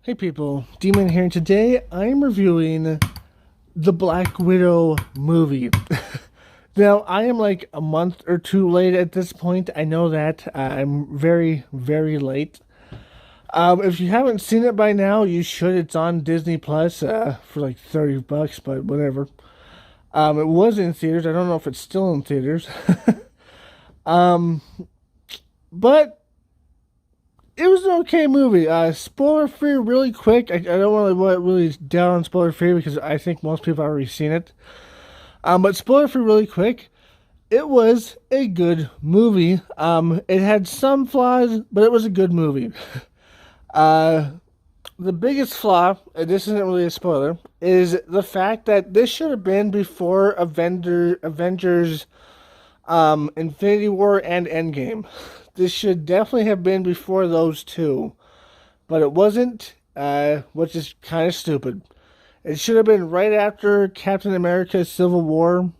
Hey people, Demon here, and today I'm reviewing the Black Widow movie. Now, I am like a month or two late at this point. I know that. I'm very, very late. If you haven't seen it by now, you should. It's on Disney Plus for like $30, but whatever. It was in theaters. I don't know if it's still in theaters. um, but it was an okay movie. Spoiler free, really quick. I don't want to really down on spoiler free because I think most people have already seen it. But spoiler free, really quick. It was a good movie. It had some flaws, but it was a good movie. Uh, the biggest flaw, and this isn't really a spoiler, is the fact that this should have been before Avengers, Infinity War and Endgame. This should definitely have been before those two, but it wasn't, which is kind of stupid. It should have been right after Captain America Civil War,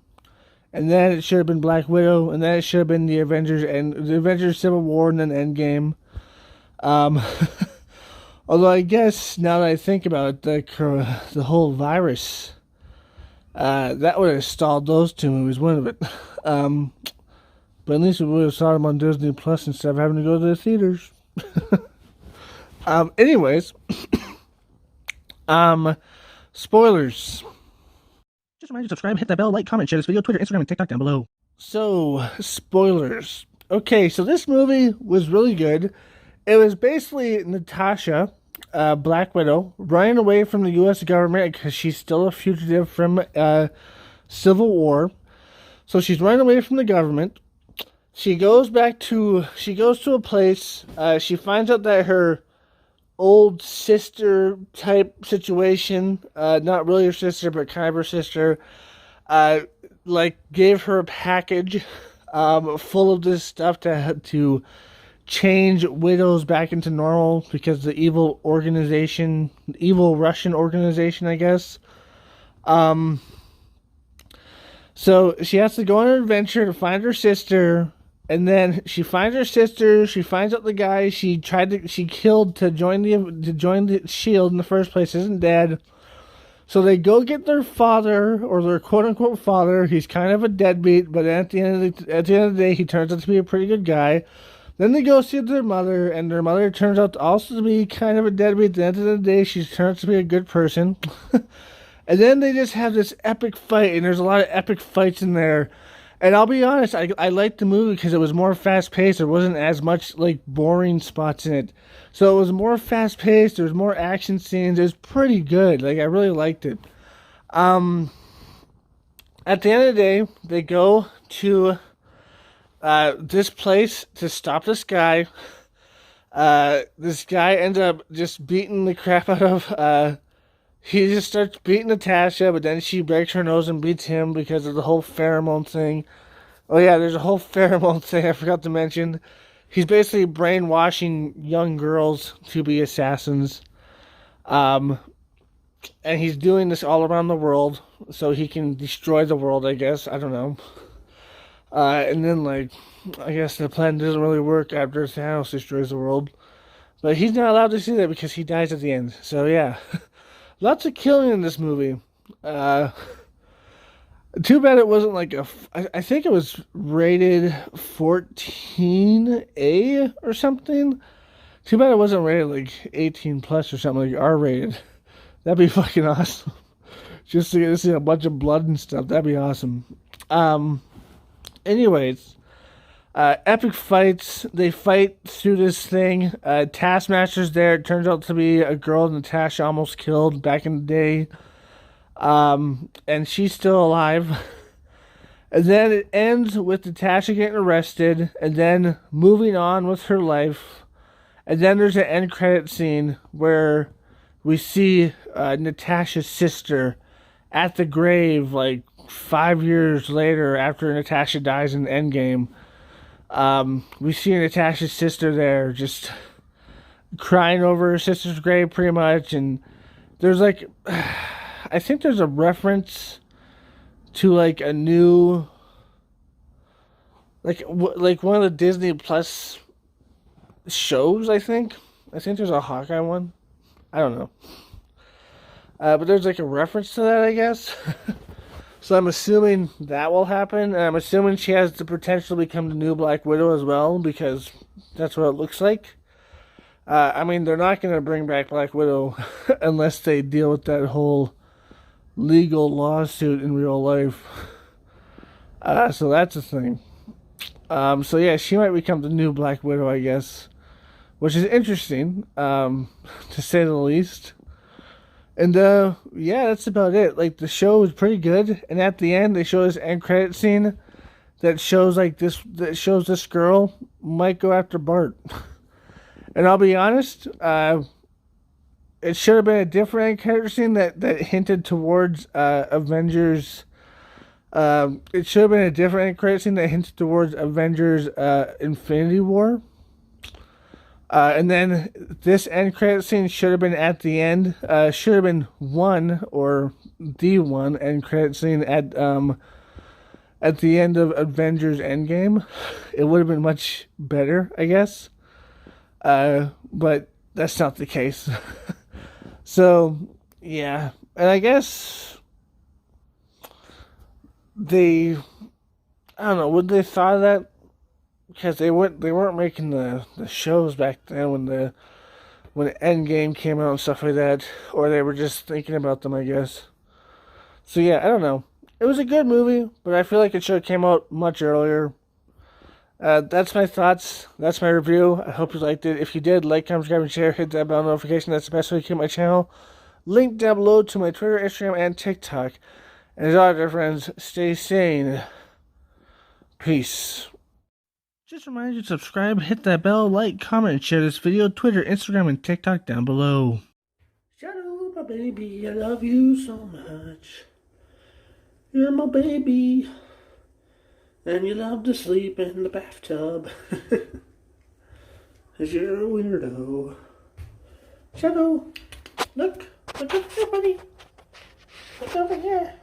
and then it should have been Black Widow, and then it should have been the Avengers Civil War, and then Endgame. Um, although I guess now that I think about it, the whole virus, that would have stalled those two movies, wouldn't it? But at least we would have saw them on Disney Plus instead of having to go to the theaters. Anyways, spoilers. Just remind you to subscribe, hit that bell, like, comment, share this video, Twitter, Instagram, and TikTok down below. So, spoilers. Okay, so this movie was really good. It was basically Natasha, Black Widow, running away from the U.S. government because she's still a fugitive from Civil War. So she's running away from the government. She goes to a place. She finds out that her old sister type situation, not really her sister, but kind of her sister, gave her a package, full of this stuff to change widows back into normal because the evil Russian organization, I guess. So she has to go on an adventure to find her sister. And then she finds her sister. She finds out the guy she killed to join the Shield in the first place isn't dead. So they go get their father, or their quote unquote father. He's kind of a deadbeat, but at the end of the day, he turns out to be a pretty good guy. Then they go see their mother, and their mother turns out to also to be kind of a deadbeat. At the end of the day, she turns out to be a good person. And then they just have this epic fight, and there's a lot of epic fights in there. And I'll be honest, I liked the movie because it was more fast-paced. There wasn't as much, boring spots in it. So it was more fast-paced. There was more action scenes. It was pretty good. I really liked it. At the end of the day, they go to this place to stop this guy. This guy ends up just beating the crap out of... He just starts beating Natasha, but then she breaks her nose and beats him because of the whole pheromone thing. Oh yeah, there's a whole pheromone thing I forgot to mention. He's basically brainwashing young girls to be assassins. And he's doing this all around the world so he can destroy the world, I guess. I don't know. And then, I guess the plan doesn't really work after Thanos destroys the world. But he's not allowed to see that because he dies at the end. So yeah. Lots of killing in this movie. Too bad it wasn't I think it was rated 14A or something. Too bad it wasn't rated 18 plus or something, R-rated. That'd be fucking awesome. Just to get to see a bunch of blood and stuff. That'd be awesome. Anyways. Epic fights. They fight through this thing. Taskmaster's there. It turns out to be a girl Natasha almost killed back in the day. And she's still alive. And then it ends with Natasha getting arrested and then moving on with her life. And then there's an end credit scene where we see Natasha's sister at the grave 5 years later after Natasha dies in Endgame. We see Natasha's sister there just crying over her sister's grave pretty much, and there's I think there's a reference to a new one of the Disney Plus shows, I think there's a Hawkeye one. I don't know. But there's like a reference to that, I guess. So I'm assuming that will happen. And I'm assuming she has the potential to become the new Black Widow as well, because that's what it looks like. I mean, they're not going to bring back Black Widow unless they deal with that whole legal lawsuit in real life. So that's a thing. So yeah, she might become the new Black Widow, I guess, which is interesting, to say the least. And yeah, that's about it. Like, the show was pretty good, and at the end they show this end credit scene that shows this girl might go after Bart. And I'll be honest, it should have been a different end credit scene that hinted towards Avengers. It should have been a different end credit scene that hinted towards Avengers Infinity War. And then this end credit scene should have been at the end. Should have been one or the one end credit scene at the end of Avengers Endgame. It would have been much better, I guess. But that's not the case. So yeah, and I guess I don't know, would they thought of that? Because they weren't making the shows back then when Endgame came out and stuff like that, or they were just thinking about them, I guess. So yeah, I don't know. It was a good movie, but I feel like it should have came out much earlier. That's my thoughts. That's my review. I hope you liked it. If you did, like, comment, subscribe, and share. Hit that bell notification. That's the best way to keep my channel. Link down below to my Twitter, Instagram, and TikTok. And as always, dear friends, stay sane. Peace. Just a reminder to subscribe, hit that bell, like, comment, and share this video. Twitter, Instagram, and TikTok down below. Shadow, my baby, I love you so much. You're my baby. And you love to sleep in the bathtub. 'Cause you're a weirdo. Shadow, look over here, buddy. Look over here.